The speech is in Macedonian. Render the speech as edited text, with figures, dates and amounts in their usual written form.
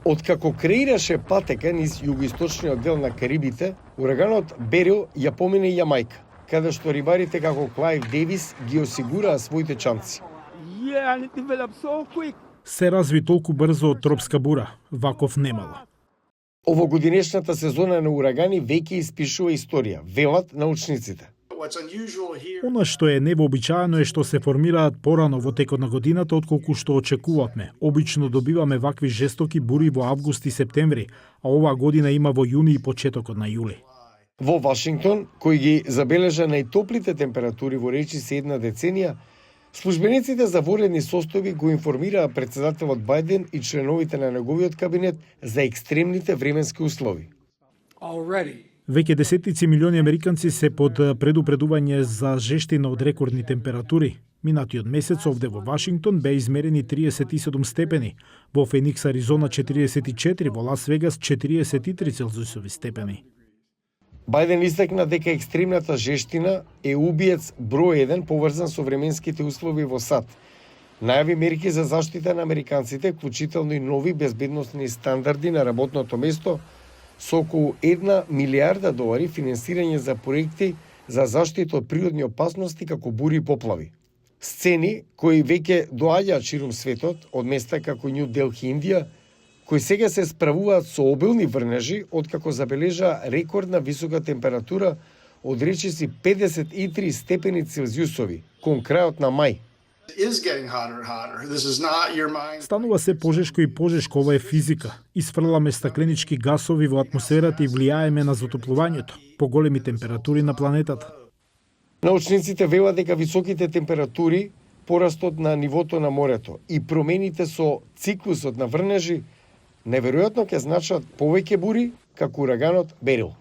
Откако креираше патека низ југоисточниот дел на Карибите, ураганот Берил ја помине Јамајка, каде што рибарите како Клајв Девис ги осигураа своите чамци. Се разви толку брзо од тропска бура, ваков немало. Овогодинешната сезона на урагани веќе испишува историја, велат научниците. Она што е невообичаено е што се формираат порано во текот на годината отколку што очекувавме. Обично добиваме вакви жестоки бури во август и септември, а оваа година има во јуни и почетокот на јули. Во Вашингтон, кој ги забележа најтоплите температури во речиси една деценија, службениците за воредни состојби го информираа претседателот Бајден и членовите на неговиот кабинет за екстремните временски услови. Веќе десетици милиони американци се под предупредување за жештина од рекордни температури. Минатиот месец овде во Вашингтон бе измерени 37 степени, во Феникс, Аризона 44, во Лас Вегас 43 целзиусови степени. Бајден истакна дека екстремната жештина е убиец број 1 поврзан со временските услови во САД. Најави мерки за заштита на американците, вклучително и нови безбедносни стандарди на работното место, со околу 1 милиарда долари финансирање за проекти за заштита од природни опасности како бури и поплави. Сцени кои веќе доаѓаат ширум светот, од места како Нью Делхи, Индија, кои сега се справуваат со обилни врнежи, откако забележа рекордна висока температура од речиси 53 степени Целзиусови, кон крајот на мај. Станува се пожешко и пожешко, ова е физика. Isfрламе стакленички гасови во атмосферата и влијаеме на затоплувањето, поголеми температури на планетата. Научниците велат дека високите температури, порастот на нивото на морето и промените со циклусот на врнежи неверојатно ќе значат повеќе бури како ураганот Берил.